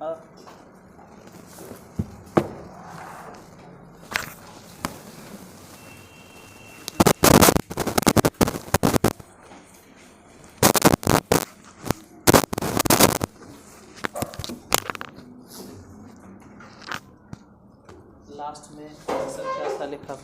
Last में क्या था लिखा?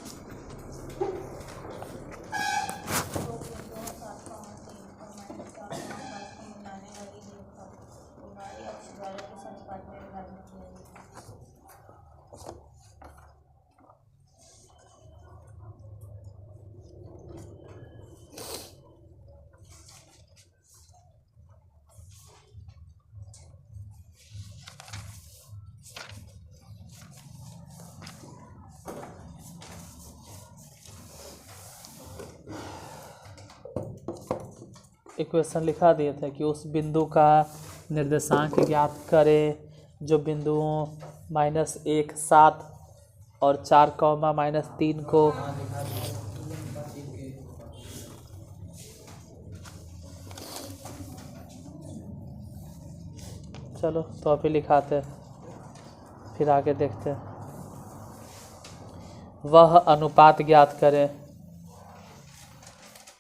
इक्वेशन लिखा दिए थे कि उस बिंदु का निर्देशांक ज्ञात करें जो बिंदुओं -1, 7 और 4, -3 को चलो तो अभी लिखाते हैं, फिर आगे देखते हैं। वह अनुपात ज्ञात करें,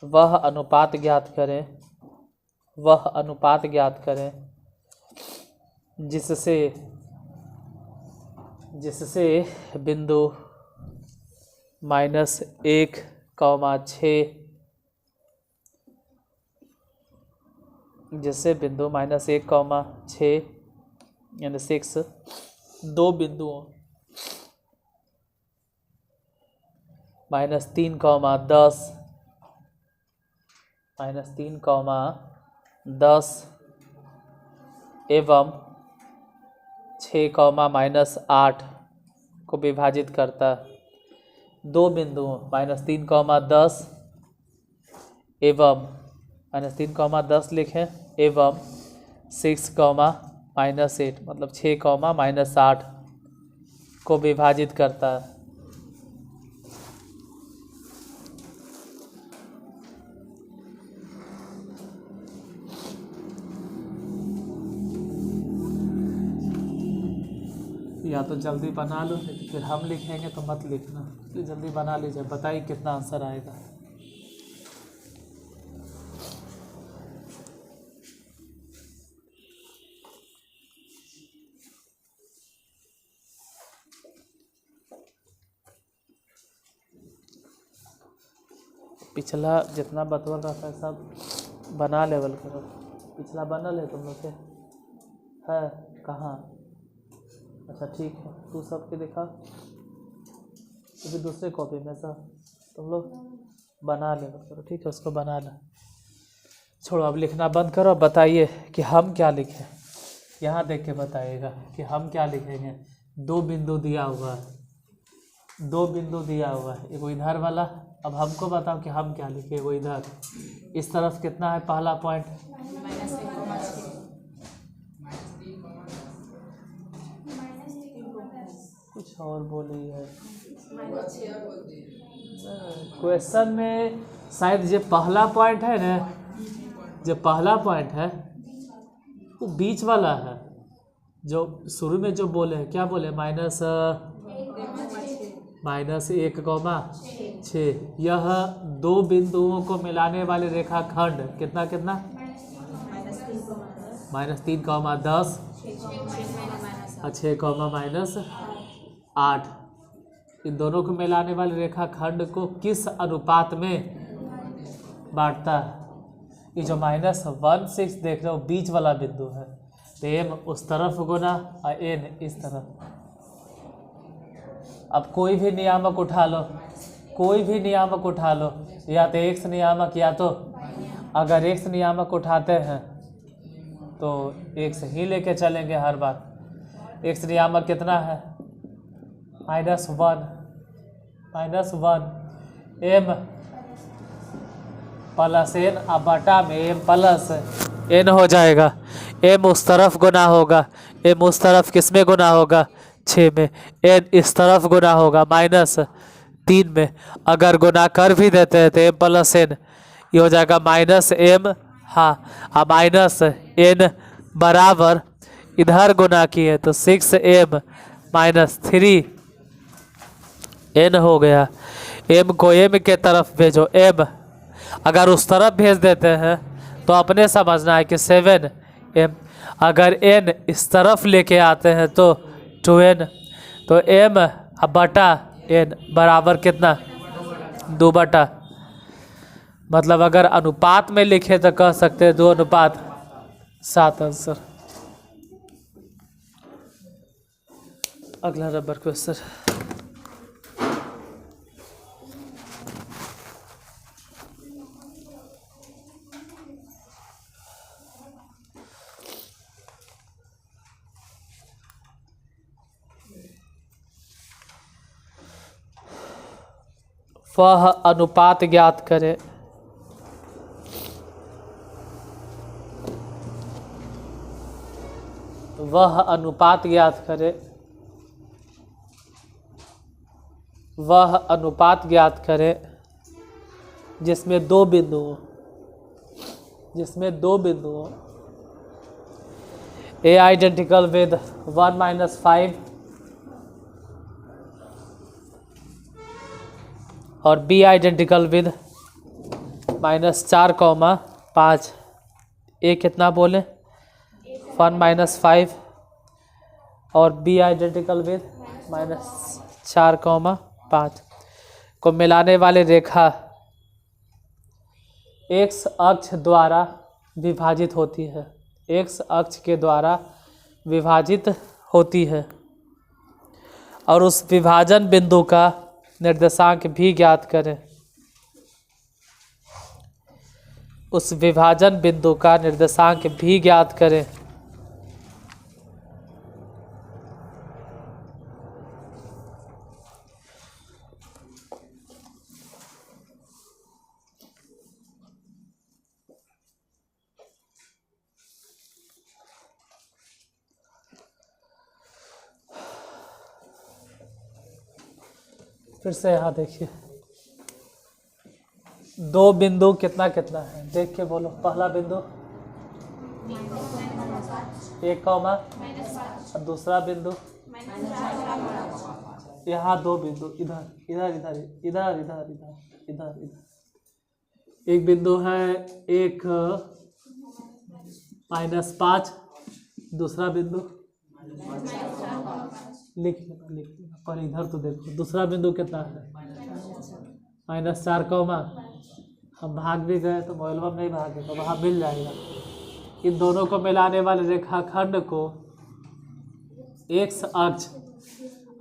वह अनुपात ज्ञात करें, वह अनुपात ज्ञात करें जिससे बिंदु -1, 6 जिससे बिंदु -1, 6 यानी 6 दो बिंदुओं -3, 10 -3, 10 एवं 6, -8 को विभाजित करता है। दो बिंदुओं -3, 10 एवं -3, 10 लिखें एवं 6, -8 मतलब 6, -8 को विभाजित करता है। या तो जल्दी बना लो, फिर हम लिखेंगे तो मत लिखना, तो जल्दी बना लीजिए। बताइए कितना आंसर आएगा। पिछला जितना बतौर रखा है सब बना लेवल करो। पिछला बनल है तुम लोग के? है कहाँ? अच्छा ठीक है, तू सबके दिखा, तो दूसरे कॉपी में सब तुम लोग बना ले करो। ठीक है, उसको बना लो। छोड़ो, अब लिखना बंद करो। बताइए कि हम क्या लिखें। यहाँ देख के बताइएगा कि हम क्या लिखेंगे। दो बिंदु दिया हुआ है, दो बिंदु दिया हुआ है, एगो इधर वाला। अब हमको बताओ कि हम क्या लिखें। एगो इधर, इस तरफ कितना है पहला पॉइंट? कुछ और बोली है क्वेश्चन में शायद। जो पहला पॉइंट है ना, जो पहला पॉइंट है वो बीच वाला है। जो शुरू में जो बोले हैं, क्या बोले? -1, 6। यह दो बिंदुओं को मिलाने वाले रेखाखंड कितना कितना? -3, 10 और 6, -8। इन दोनों को मिलाने वाले रेखाखंड को किस अनुपात में बांटता है? ये जो -1, 6 देख रहे हो बीच वाला बिंदु है, तो m उस तरफ गुना और n इस तरफ। अब कोई भी नियामक उठा लो, कोई भी नियामक उठा लो, या तो x नियामक, या तो अगर x नियामक उठाते हैं तो x ही लेके चलेंगे हर बार। x नियामक कितना है? -1, m प्लस n, अब बटा में m प्लस n हो जाएगा। m उस तरफ गुना होगा, m उस तरफ किस में गुना होगा? 6 में। n इस तरफ गुना होगा -3 में। अगर गुना कर भी देते हैं तो m प्लस n ये हो जाएगा -m। हाँ, अब -n बराबर इधर गुना किए तो 6m माइनस 3n हो गया। m को m के तरफ भेजो। m अगर उस तरफ भेज देते हैं तो अपने समझना है कि 7m, अगर n इस तरफ लेके आते हैं तो 2n, तो m बटा n बराबर कितना 2 बटा, मतलब अगर अनुपात में लिखे तो कह सकते हैं 2:7 आंसर। अगला नंबर क्वेश्चन। वह अनुपात ज्ञात करें वह अनुपात ज्ञात करें वह अनुपात ज्ञात करें जिसमें दो बिंदु हो, ए आइडेंटिकल विद 1 - 5 और बी आइडेंटिकल विद -4, 5। ए कितना बोले 1 - 5 और बी आइडेंटिकल विद -4, 5 को मिलाने वाली रेखा एक्स अक्ष द्वारा विभाजित होती है। एक्स अक्ष के द्वारा विभाजित होती है और उस विभाजन बिंदु का निर्देशांक भी ज्ञात करें। उस विभाजन बिंदु का निर्देशांक भी ज्ञात करें। फिर से यहाँ देखिए, दो बिंदु कितना कितना है देख के बोलो। पहला बिंदु 1, और दूसरा बिंदु यहाँ दो बिंदु इधर इधर इधर इधर इधर इधर इधर। एक बिंदु है 1 -5, दूसरा बिंदु लिख लेना पर इधर तो देखो दूसरा बिंदु कितना है -4, हम भाग भी गए तो मोबाइल में नहीं भागे तो वहाँ मिल जाएगा। इन दोनों को मिलाने वाले रेखाखंड को एक्स अक्ष,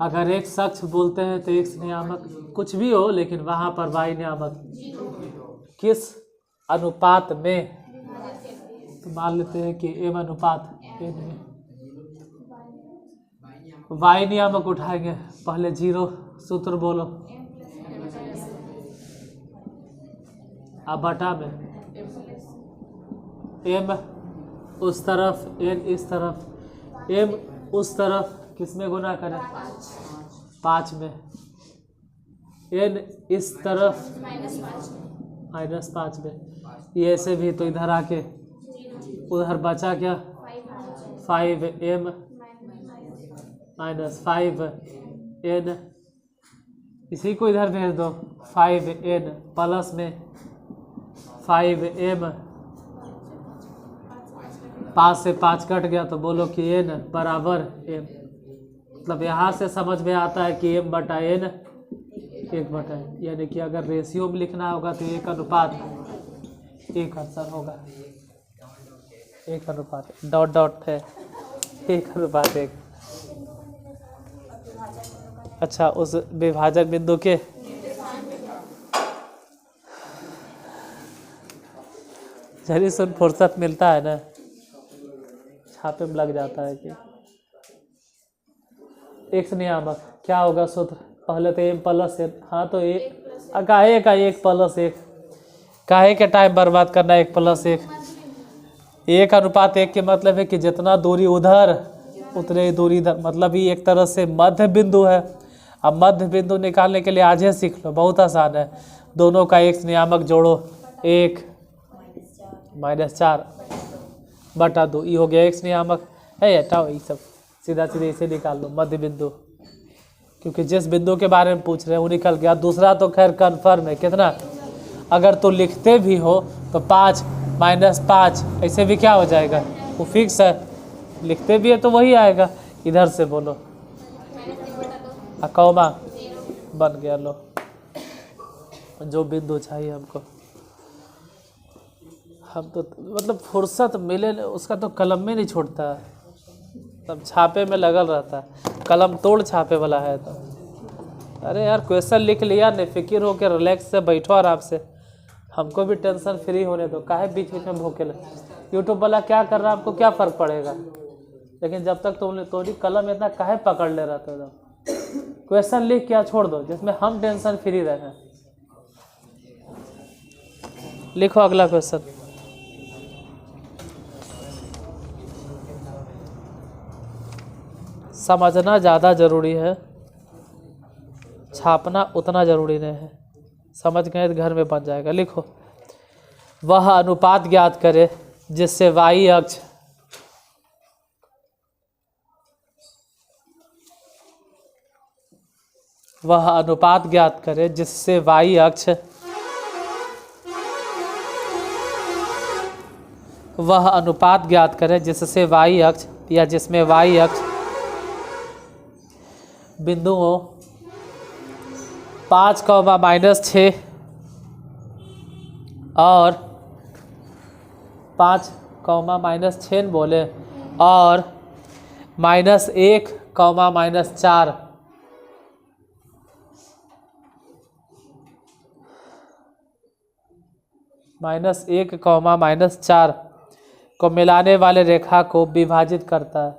अगर एक्स अक्ष बोलते हैं तो एक्स नियामक कुछ भी हो, लेकिन वहाँ पर वाई नियामक किस अनुपात में, तो मान लेते हैं कि m अनुपात n में वाई नियामक उठाएंगे। पहले 0 सूत्र बोलो, अब बटा में m उस तरफ n इस तरफ, m उस तरफ किस में गुना करें 5 में, n इस तरफ -5 में। ये ऐसे भी तो इधर आके उधर बचा क्या 5m -5n, इसी को इधर भेज दो 5n प्लस में 5m, 5 से 5 कट गया तो बोलो कि n बराबर m। मतलब यहाँ से समझ में आता है कि m बटा n 1/n, यानी कि अगर रेशियो में लिखना होगा तो 1:1 आंसर होगा। 1:, डॉट डॉट है 1:1। अच्छा, उस विभाजन बिंदु के जरी सुन फुर्सत मिलता है ना छापे में लग जाता है कि एक्स नियामक क्या होगा सूत्र। पहले तो m + n, हाँ तो काहे का 1 + 1, काहे के टाइम बर्बाद करना 1 + 1। 1:1 के मतलब है कि जितना दूरी उधर उतने ही दूरी इधर, मतलब ये एक तरह से मध्य बिंदु है। अब मध्य बिंदु निकालने के लिए आज ही सीख लो, बहुत आसान है। दोनों का x नियामक जोड़ो, 1 - 4/2, ये हो गया x नियामक। है, हटाओ ये सब, सीधा सीधे इसे निकाल लो मध्य बिंदु, क्योंकि जिस बिंदु के बारे में पूछ रहे हैं वो निकल गया। दूसरा तो खैर कन्फर्म है, कितना, अगर तो लिखते भी हो तो 5 - 5 ऐसे भी क्या हो जाएगा, वो फिक्स है, लिखते भी है तो वही आएगा। इधर से बोलो कौमा बन गया, लो जो बिंदु चाहिए हमको। हम तो मतलब फुर्सत मिले उसका तो कलम में नहीं छोड़ता, तब छापे में लगल रहता है, कलम तोड़ छापे वाला है। तो अरे यार क्वेश्चन लिख लिया, निफिकिर होकर रिलैक्स से बैठो आराम से, हमको भी टेंशन फ्री होने दो, काहे बीच बीच में भूखे लगे। यूट्यूब वाला क्या कर रहा है आपको क्या फ़र्क पड़ेगा, लेकिन जब तक तुमने तोड़ी कलम इतना काहे पकड़ ले रहा था एकदम, क्वेश्चन लिख क्या छोड़ दो जिसमें हम टेंशन फ्री रहे। लिखो अगला क्वेश्चन। समझना ज़्यादा ज़रूरी है, छापना उतना ज़रूरी नहीं है। समझ गए तो घर में बन जाएगा। लिखो, वह अनुपात ज्ञात करे जिससे y अक्ष वह अनुपात ज्ञात करे जिससे y अक्ष वह अनुपात ज्ञात करे जिससे y अक्ष या जिसमें y अक्ष बिंदुओं 5, -6 और 5, -6 बोले, और -1, -4 -1, -4 को मिलाने वाले रेखा को विभाजित करता है।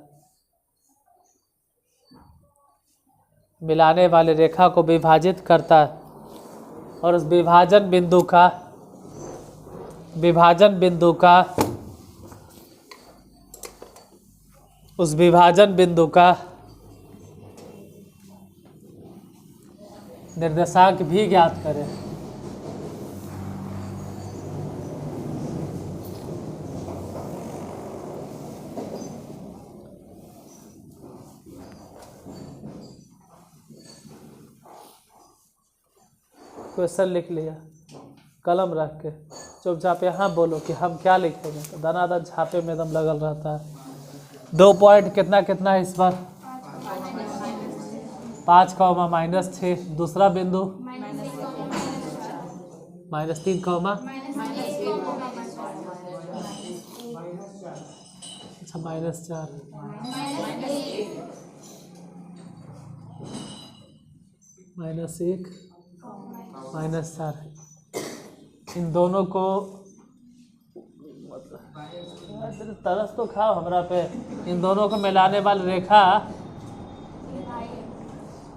मिलाने वाले रेखा को विभाजित करता है, और उस विभाजन बिंदु का निर्देशांक भी ज्ञात करें। क्वेश्चन लिख लिया, कलम रख के चुपचाप यहाँ बोलो कि हम क्या लिखेंगे, तो दनादन छापे में एकदम लगल रहता है। 2 पॉइंट कितना कितना है इस बार, 5, -6, दूसरा बिंदु -3, अच्छा -4, -1, -4, इन दोनों को तरस तो खाओ हमरा पे, इन दोनों को मिलाने वाली रेखा,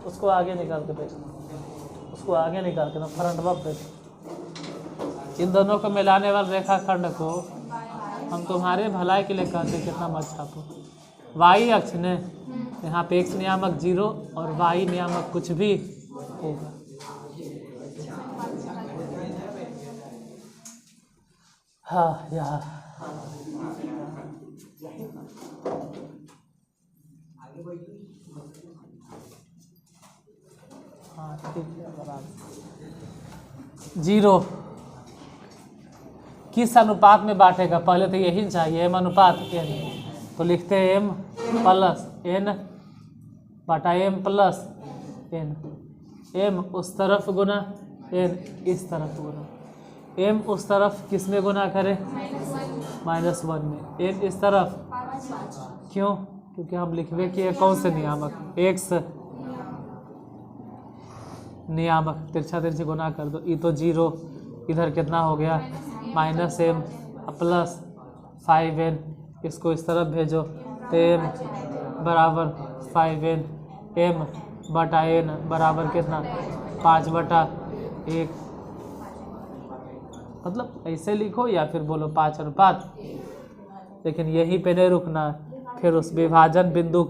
उसको आगे निकाल के भेज, उसको आगे निकाल के ना फ्रंट में भेज। इन दोनों को मिलाने वाले रेखा खंड को हम तुम्हारे भलाई के लिए कहते हैं, कितना मत छापो। y अक्ष ने यहाँ पे x नियामक 0 और y नियामक कुछ भी होगा। हाँ यहाँ हाँ ठीक है, बराबर। 0 किस अनुपात में बांटेगा, पहले तो यही चाहिए, m अनुपात n, तो लिखते हैं m प्लस n बटा m प्लस n, m उस तरफ गुना n इस तरफ गुना, m उस तरफ किस में गुना करें, -1 में, n इस तरफ, क्यों, क्योंकि हम लिखवे कि कौन से नियामक, x नियामक, तिरछा तिरछी गुना कर दो, ये तो 0, इधर कितना हो गया -m प्लस 5n, इसको इस तरफ भेजो तो m बराबर 5n, m बटा n बराबर कितना 5/1, मतलब ऐसे लिखो या फिर बोलो 5 अनुपात, लेकिन यहीं पे नहीं रुकना, फिर उस विभाजन बिंदु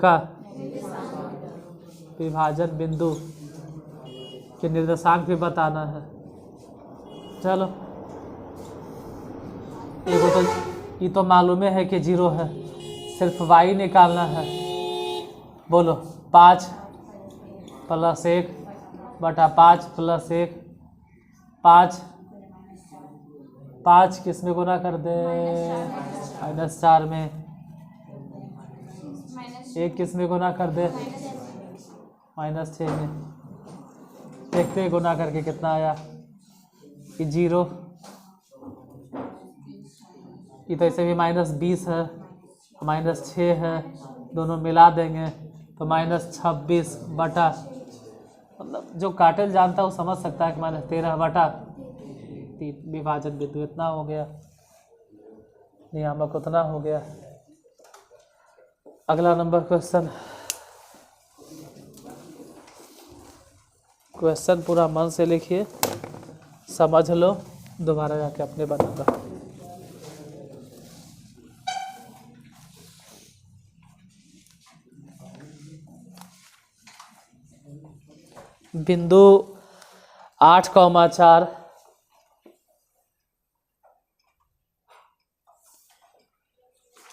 के निर्देशांक भी बताना है। चलो, ये तो मालूम है कि 0 है, सिर्फ y निकालना है। बोलो 5 + 1 बटा 5 + 1 5 5 किस में गुना कर दे? -4 में। 1 किस में गुना कर दे? -6 में। देखते हैं गुना करके कितना आया कि 0। ये तो ऐसे भी -20 है, -6 है, दोनों मिला देंगे तो -26 बटा, मतलब जो काटल जानता है वो समझ सकता है कि -13 बटा 3 विभाजन बिंदु इतना हो गया, नियामक उतना हो गया। अगला नंबर क्वेश्चन पूरा मन से लिखिए, समझ लो, दोबारा जाके अपने बनाना। बिंदु 8,4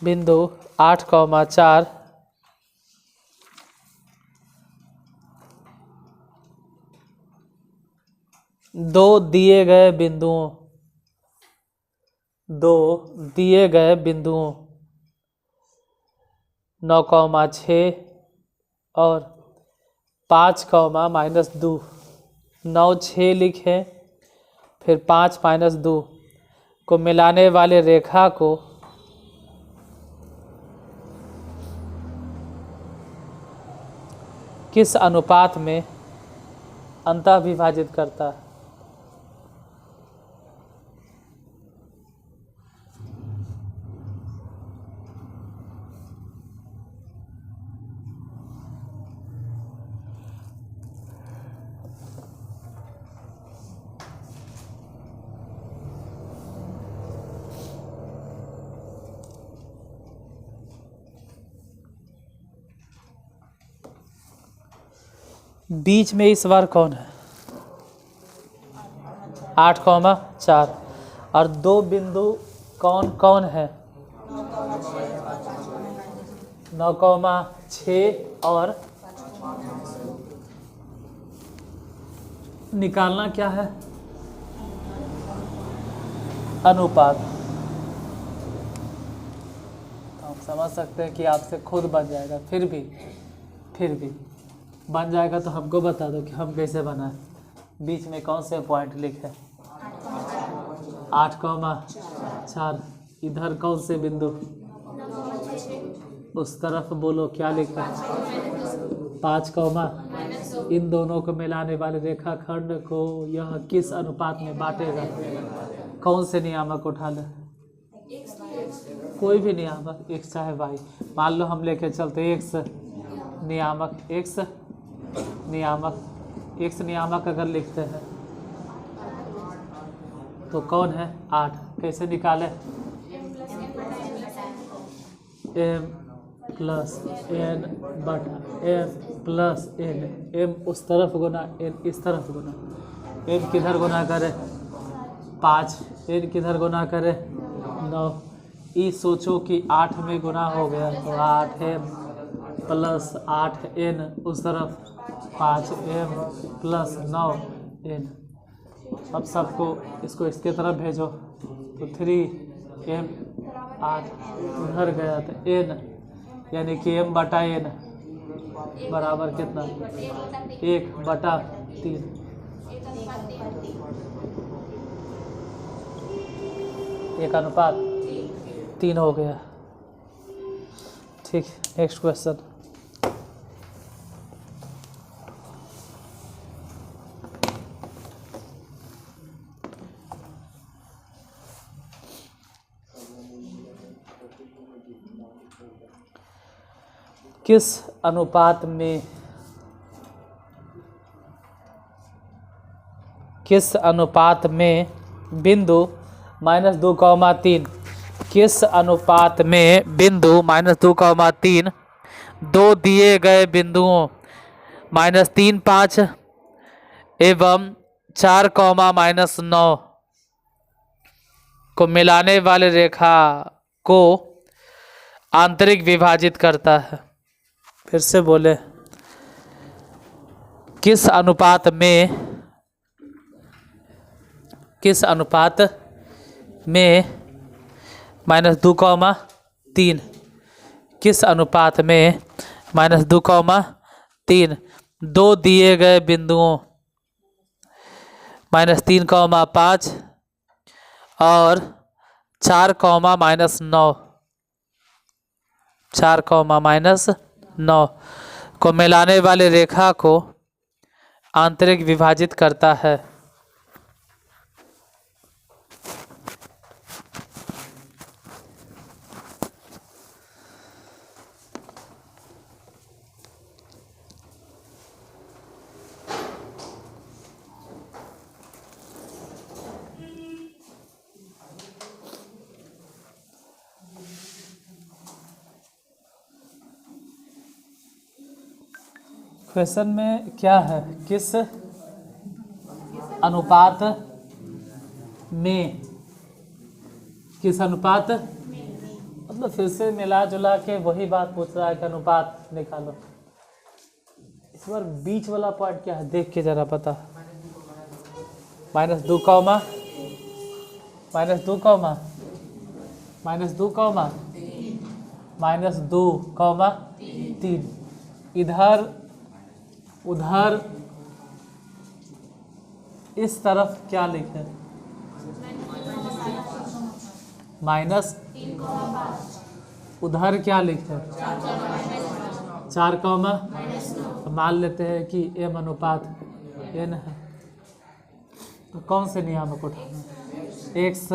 बिंदु 8,4 दो दिए गए बिंदुओं 9,6 और 5,-2 9 6 लिखे, फिर 5-2 को मिलाने वाले रेखा को किस अनुपात में अंतः विभाजित करता है? बीच में इस बार कौन है? 8,4 और दो बिंदु कौन कौन है? 9,6 और निकालना क्या है? अनुपात। आप समझ सकते हैं कि आपसे खुद बन जाएगा, फिर भी बन जाएगा तो हमको बता दो कि हम कैसे बनाएं। बीच में कौन से पॉइंट लिखे? 8,4। इधर कौन से बिंदु? उस तरफ बोलो क्या लिखा? 5, इन दोनों को मिलाने वाले रेखाखंड को यह किस अनुपात में बांटेगा? कौन से नियामक उठा ले? कोई भी नियामक, x चाहे y। मान लो हम लेके चलते x नियामक, x नियामक अगर लिखते हैं तो कौन है? 8। कैसे निकाले? m + n बटा m + n। m उस तरफ गुना n इस तरफ गुना। m किधर गुना करे? 5। n किधर गुना करे? 9। ये सोचो कि 8 में गुना हो गया तो 8m + 8n उस तरफ 5m + 9n। अब सबको इसको इसके तरफ भेजो तो 3m 8 उधर गया तो n, यानी कि m बटा n बराबर कितना? 1/3। एक अनुपात 3 हो गया। ठीक, नेक्स्ट क्वेश्चन। किस अनुपात में बिंदु -2,3 किस अनुपात में बिंदु -2,3 दो दिए गए बिंदुओं -3, 5 एवं 4, -9 को मिलाने वाले रेखा को आंतरिक विभाजित करता है। फिर से बोले, किस अनुपात में -2,3 किस अनुपात में -2,3 दो दिए गए बिंदुओं -3,5 और 4,-9 4,-9 को मिलाने वाली रेखा को आंतरिक विभाजित करता है। क्वेश्चन में क्या है, किस अनुपात में मतलब फिर से मिला जुला के वही बात पूछ रहा है कि अनुपात निकालो। इस बार बीच वाला पॉइंट क्या है देख के जरा पता। -2, -2,-3 इधर उधर इस तरफ क्या लिखे, माइनस, उधर क्या लिखे 4, मान लेते हैं कि m अनुपात n है, तो कौन से नियामक उठाना, x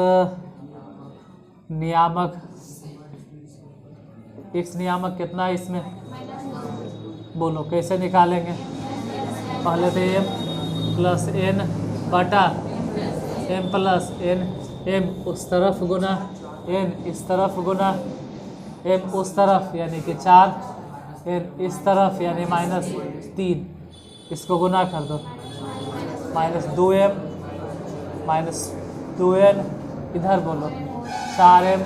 नियामक कितना है इसमें, बोलो कैसे निकालेंगे। पहले तो m + n बटा m + n, m उस तरफ गुना n इस तरफ गुना m उस तरफ यानी कि 4, n इस तरफ यानी -3, इसको गुना कर दो, -2m -2n इधर बोलो 4m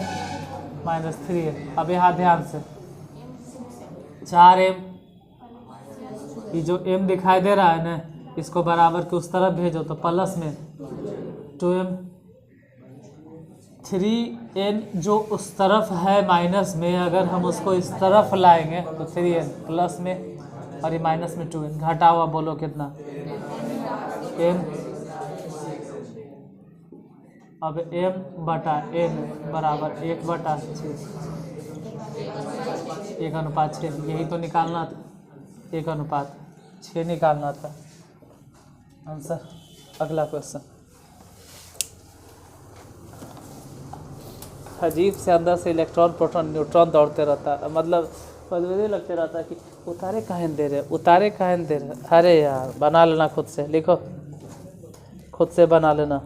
-3n। अब यहाँ ध्यान से 4m, ये जो m दिखाई दे रहा है ना, इसको बराबर के उस तरफ भेजो तो प्लस में 2m, 3n जो उस तरफ है माइनस में, अगर हम उसको इस तरफ लाएंगे तो 3n प्लस में, और ये माइनस में 2n, घटा हुआ बोलो कितना m। अब m बटा n बराबर 1/6, 1/6, यही तो निकालना था, 1/6 निकालना था आंसर। अगला क्वेश्चन, अजीब से अंदर से इलेक्ट्रॉन प्रोटॉन न्यूट्रॉन दौड़ते रहता है, मतलब मुझे लगते रहता है कि उतारे काहे दे रहे, अरे यार बना लेना खुद से, लिखो खुद से बना लेना।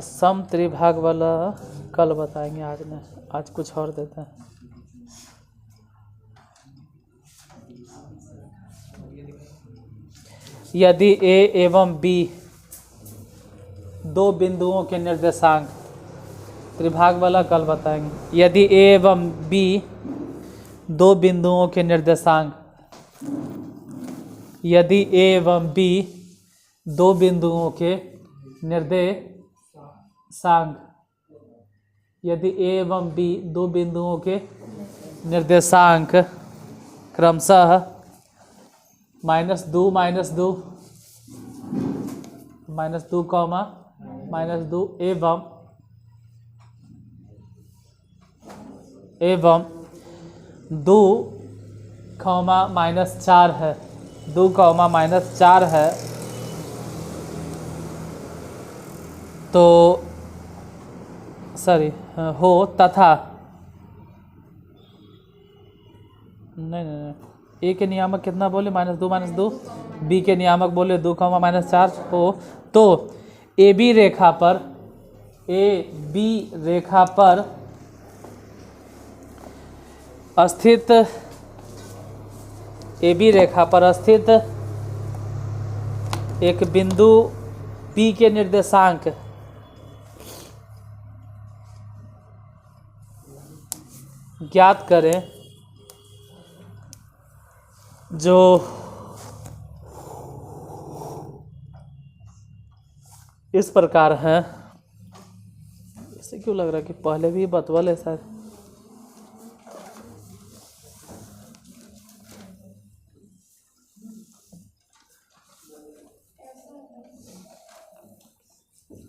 सम त्रिभाग वाला कल बताएंगे, आज नहीं, आज कुछ और देते हैं। यदि a एवं b दो बिंदुओं के निर्देशांक, त्रिभाग वाला कल बताएंगे। यदि a एवं b दो बिंदुओं के निर्देशांक, यदि a एवं b दो बिंदुओं के निर्देशांक, यदि a एवं b दो बिंदुओं के निर्देशांक क्रमशः -2, -2, एवं 2, -4 है, 2, -4 है, तो हो तथा नहीं ए के नियामक कितना बोले -2 बी के नियामक बोले 2, -4 हो तो ए बी रेखा पर स्थित एक बिंदु P के निर्देशांक ज्ञात करें जो इस प्रकार है। ऐसे क्यों लग रहा है कि पहले भी बतवल है सर?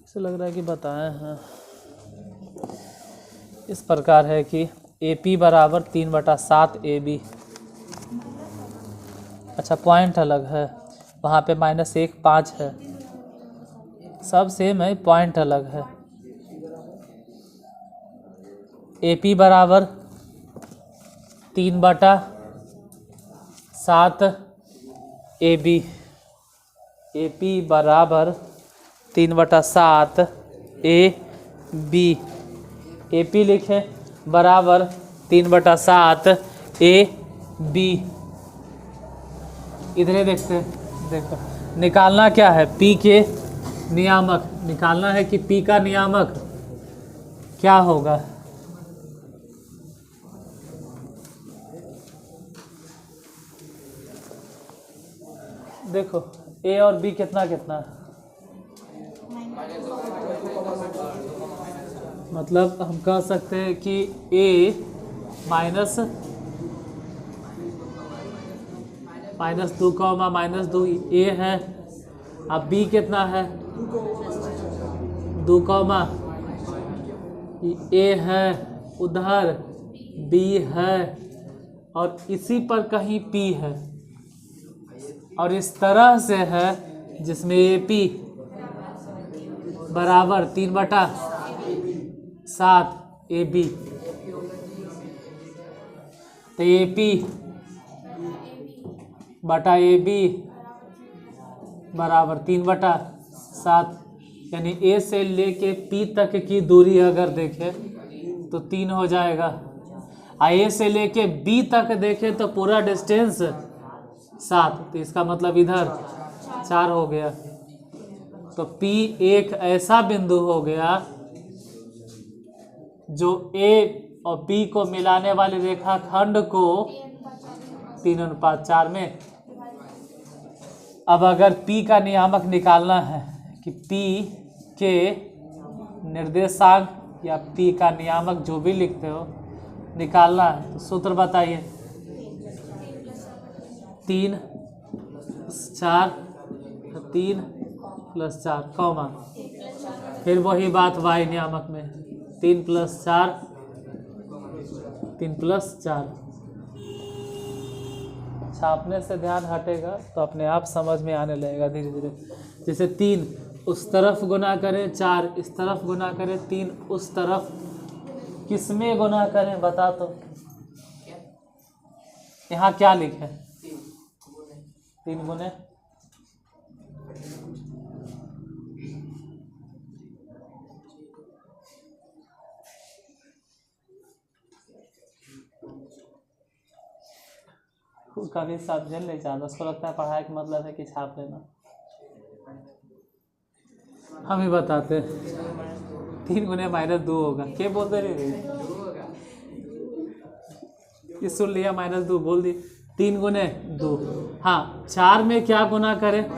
ऐसे लग रहा है कि बताए हैं। इस प्रकार है कि AP बराबर 3/7 AB। अच्छा पॉइंट अलग है, वहाँ पे -1 5 है, सब सेम है, पॉइंट अलग है। AP बराबर 3/7 AB। AP बराबर 3/7 AB। AP लिखे बराबर 3/7 AB। इधर देखते हैं, देखो निकालना क्या है, P के नियामक निकालना है कि P का नियामक क्या होगा। देखो A और B कितना कितना है, मतलब हम कह सकते हैं कि A -2 A है। अब B कितना है 2 A है, उधर B है और इसी पर कहीं P है और इस तरह से है जिसमें AP बराबर 3/7 AB। तो AP बटा AB बराबर 3/7, यानी A से लेके P तक की दूरी अगर देखें तो 3 हो जाएगा। A से लेके B तक देखें तो पूरा डिस्टेंस 7, तो इसका मतलब इधर 4 हो गया। तो P एक ऐसा बिंदु हो गया जो A और B को मिलाने वाले रेखाखंड को 3:4 में। अब अगर P का नियामक निकालना है कि P के निर्देशांक या P का नियामक जो भी लिखते हो निकालना है तो सूत्र बताइए। 3 + 4 कॉमा, फिर वही बात y नियामक में 3 + 4 छापने से ध्यान हटेगा तो अपने आप समझ में आने लगेगा धीरे धीरे। जैसे 3 उस तरफ गुना करें, 4 इस तरफ गुना करें, 3 उस तरफ, किस में गुना करें बता तो। यहाँ क्या लिखे 3 गुने, कभी समझ नहीं चाहता, उसको लगता है पढ़ाई का मतलब है कि छाप लेना। हम ही बताते 3 गुने -2 होगा, क्या बोलते रहे ये सुन लिया, -2 बोल दी। 3 गुने 2, हाँ 4 में क्या गुना करें,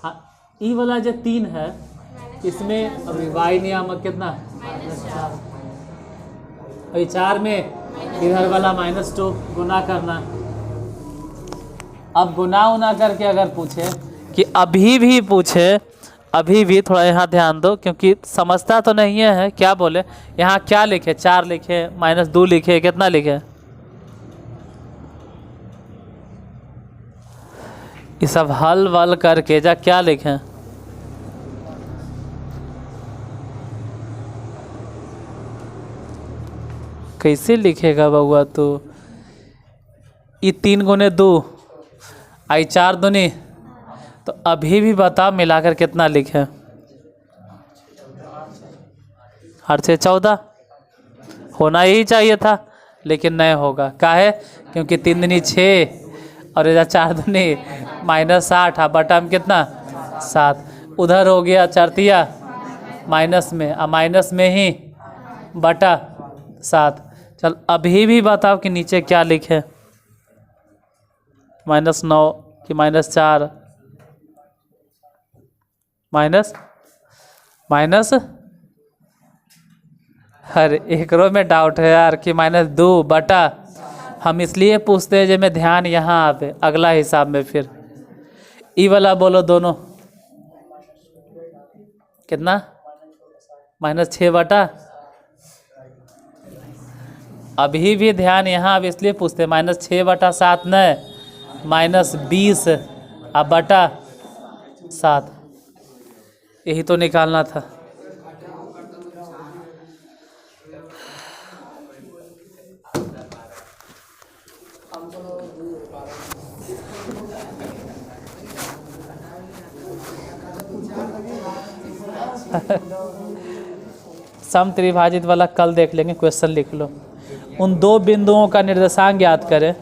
हाँ ई वाला जो 3 है इसमें अभी y नियामक कितना 4, अभी 4 में इधर वाला -2 गुना करना। अब गुना उना करके अगर पूछे कि अभी भी थोड़ा यहाँ ध्यान दो क्योंकि समझता तो नहीं है क्या बोले। यहाँ क्या लिखे 4 लिखे, -2 लिखे, कितना लिखे, ये सब हल वल करके जा क्या लिखे, कैसे लिखेगा बउआ तो। ये 3 गुने 2 आई 4 दूनी, तो अभी भी बताओ मिलाकर कितना लिखे। 8 से 14 होना ही चाहिए था, लेकिन नहीं होगा। काहे? क्योंकि 3 दूनी 6 और इधर 4 दूनी -8, बटा में कितना 7। उधर हो गया 4 तिया माइनस में, माइनस में ही बटा 7। चल अभी भी बताओ कि नीचे क्या लिखे, -9 कि -4, माइनस माइनस। हर एक रो में डाउट है यार कि -2 बटा, हम इसलिए पूछते हैं जब मैं ध्यान यहाँ आवे अगला हिसाब में। फिर ई वाला बोलो दोनों कितना, -6 बटा, अभी भी ध्यान यहाँ अब इसलिए पूछते हैं -6 बटा 7 नहीं, -20 अब बटा 7, यही तो निकालना था। सम त्रिभाजित वाला कल देख लेंगे, क्वेश्चन लिख लो। उन 2 बिंदुओं का निर्देशांक ज्ञात करें।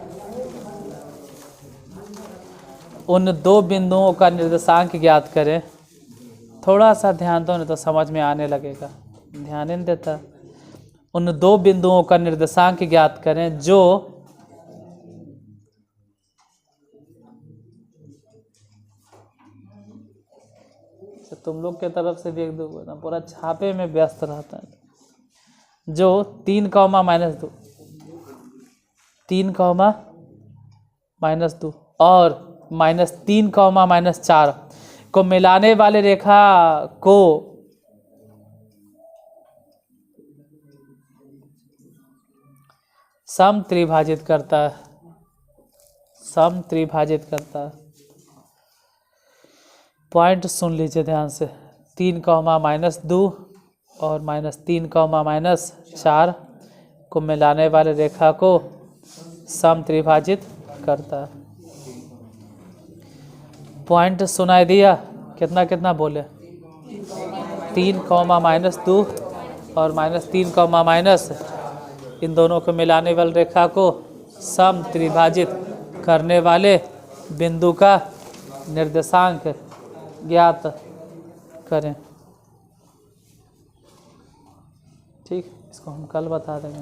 उन 2 बिंदुओं का निर्देशांक ज्ञात करें। थोड़ा सा ध्यान दो नहीं तो समझ में आने लगेगा, ध्यान नहीं देता। उन 2 बिंदुओं का निर्देशांक ज्ञात करें जो तुम लोग के तरफ से भी एक दो ना, पूरा छापे में व्यस्त रहता है। जो 3, -2, 3, -2 और -3, -4 को मिलाने वाले रेखा को सम त्रिभाजित करता है। सम त्रिभाजित करता है। पॉइंट सुन लीजिए ध्यान से। 3, -2 और -3, -4 को मिलाने वाले रेखा को सम त्रिभाजित करता है। पॉइंट सुनाई दिया? कितना कितना बोले? 3, -2 और -3, इन दोनों को मिलाने वाली रेखा को सम त्रिभाजित करने वाले बिंदु का निर्देशांक ज्ञात करें। ठीक, इसको हम कल बता देंगे।